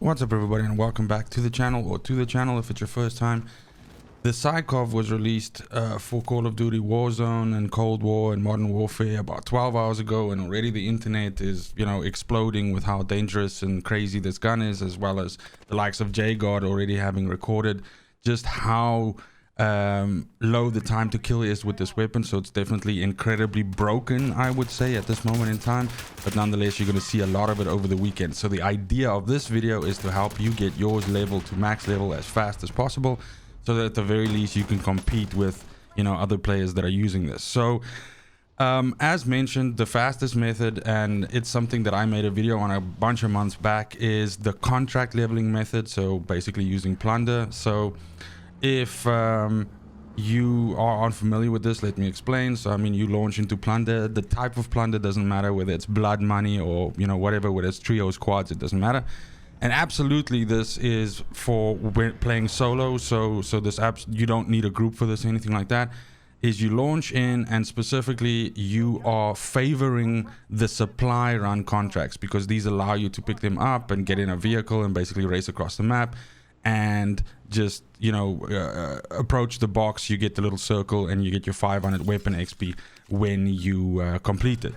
What's up everybody and welcome back to the channel, or to the channel if it's your first time. The Sykov was released for Call of Duty Warzone and Cold War and Modern Warfare about 12 hours ago, and already the internet is, exploding with how dangerous and crazy this gun is, as well as the likes of J-God already having recorded just how low the time to kill is with this weapon. So it's definitely incredibly broken, I would say, at this moment in time, but nonetheless you're going to see a lot of it over the weekend. So the idea of this video is to help you get yours level to max level as fast as possible, so that at the very least you can compete with other players that are using this. So as mentioned, the fastest method, and it's something that I made a video on a bunch of months back, is the contract leveling method. So basically using plunder. So if you are unfamiliar with this, let me explain. So you launch into plunder. The type of plunder doesn't matter, whether it's blood money or whatever, whether it's trios, quads, it doesn't matter. And absolutely this is for playing solo. So this you don't need a group for this or anything like that. Is you launch in, and specifically you are favoring the supply run contracts, because these allow you to pick them up and get in a vehicle and basically race across the map and just approach the box. You get the little circle and you get your 500 weapon XP when you complete it.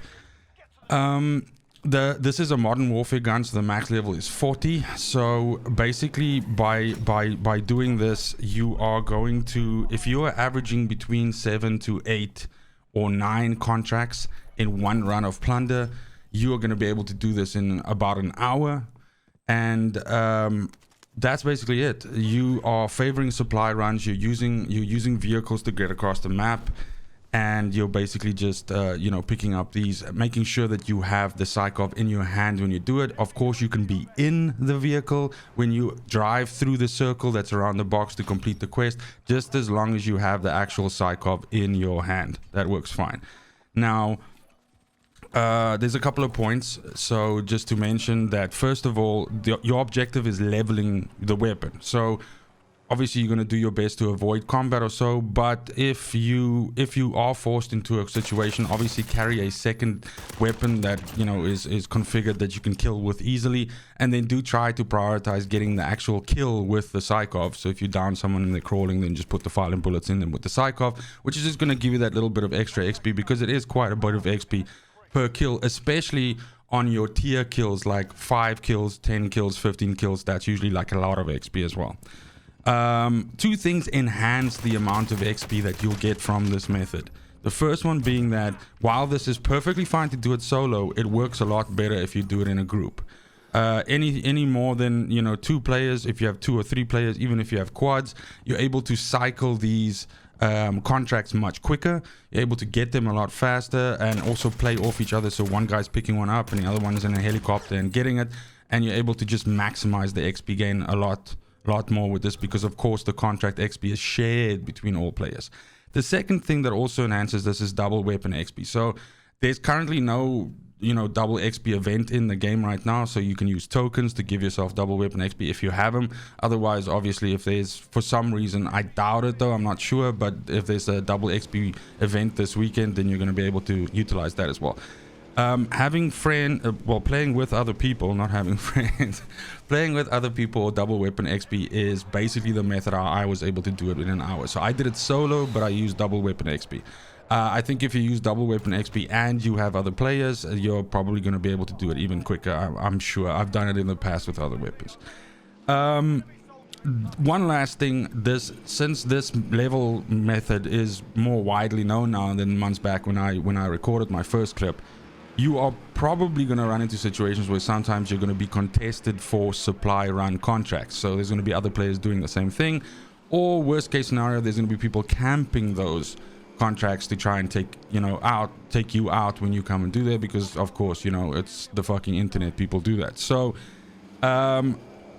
This is a Modern Warfare gun, so the max level is 40. So basically by doing this, you are going to, if you are averaging between 7 to 8 or 9 contracts in one run of plunder, you are going to be able to do this in about an hour. And that's basically it. You are favoring supply runs. You're using vehicles to get across the map, and you're basically just picking up these, making sure that you have the Sykov in your hand when you do it. Of course, you can be in the vehicle when you drive through the circle that's around the box to complete the quest, just as long as you have the actual Sykov in your hand. That works fine. Now, there's a couple of points. So just to mention that, first of all, your objective is leveling the weapon. So obviously you're going to do your best to avoid combat or so, but if you are forced into a situation, obviously carry a second weapon that is configured that you can kill with easily, and then do try to prioritize getting the actual kill with the Sykov. So if you down someone and they're crawling, then just put the filing bullets in them with the Sykov, which is just going to give you that little bit of extra XP, because it is quite a bit of XP per kill, especially on your tier kills, like 5 kills, 10 kills, 15 kills. That's usually like a lot of XP as well. Two things enhance the amount of XP that you'll get from this method. The first one being that while this is perfectly fine to do it solo, it works a lot better if you do it in a group. Any more than 2 players, if you have 2 or 3 players, even if you have quads, you're able to cycle these contracts much quicker. You're able to get them a lot faster, and also play off each other. So one guy's picking one up and the other one is in a helicopter and getting it, and you're able to just maximize the XP gain a lot more with this, because of course the contract XP is shared between all players. The second thing that also enhances this is double weapon XP. So there's currently no double XP event in the game right now, so you can use tokens to give yourself double weapon XP if you have them. Otherwise, obviously, if there's, for some reason, I doubt it though, I'm not sure, but if there's a double XP event this weekend, then you're going to be able to utilize that as well. Playing with other people, not having friends, playing with other people or double weapon XP is basically the method how I was able to do it in an hour. So I did it solo, but I used double weapon XP. I think if you use double weapon XP and you have other players, you're probably going to be able to do it even quicker. I'm sure. I've done it in the past with other weapons. One last thing, since this level method is more widely known now than months back when I recorded my first clip, you are probably going to run into situations where sometimes you're going to be contested for supply run contracts. So there's going to be other players doing the same thing, or worst case scenario, there's going to be people camping those contracts to try and take you out when you come and do that, because of course it's the fucking internet, people do that. So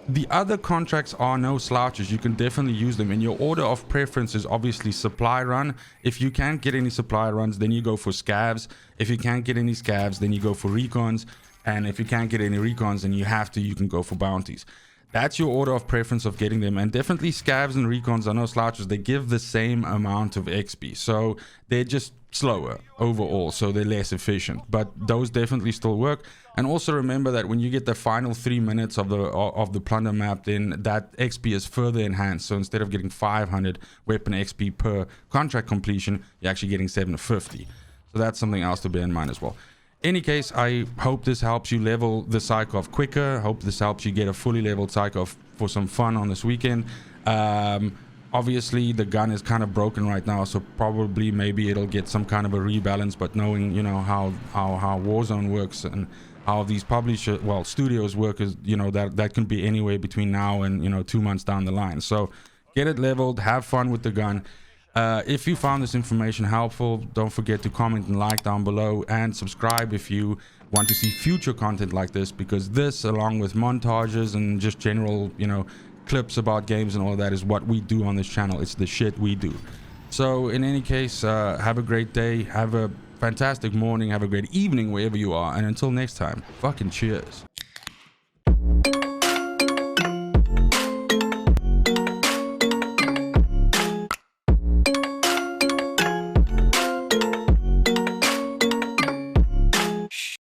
the other contracts are no slouches. You can definitely use them, and your order of preference is obviously supply run. If you can't get any supply runs, then you go for scavs. If you can't get any scavs, then you go for recons, and if you can't get any recons, then you can go for bounties. that's your order of preference of getting them. And definitely scavs and recons are no slouches. They give the same amount of XP, so they're just slower overall, so they're less efficient, but those definitely still work. And also remember that when you get the final 3 minutes of the plunder map, then that XP is further enhanced. So instead of getting 500 weapon XP per contract completion, you're actually getting 750. So that's something else to bear in mind as well. Any case, I hope this helps you level the Sykov quicker. Hope this helps you get a fully leveled Sykov for some fun on this weekend. Obviously the gun is kind of broken right now, so probably maybe it'll get some kind of a rebalance, but knowing, you know, how Warzone works and how these studios work, is, you know, that can be anywhere between now and, you know, 2 months down the line. So get it leveled, have fun with the gun. If you found this information helpful, don't forget to comment and like down below, and subscribe if you want to see future content like this, because this, along with montages and just general, you know, clips about games and all that, is what we do on this channel. It's the shit we do. So in any case, have a great day, have a fantastic morning, have a great evening wherever you are, and until next time, fucking cheers.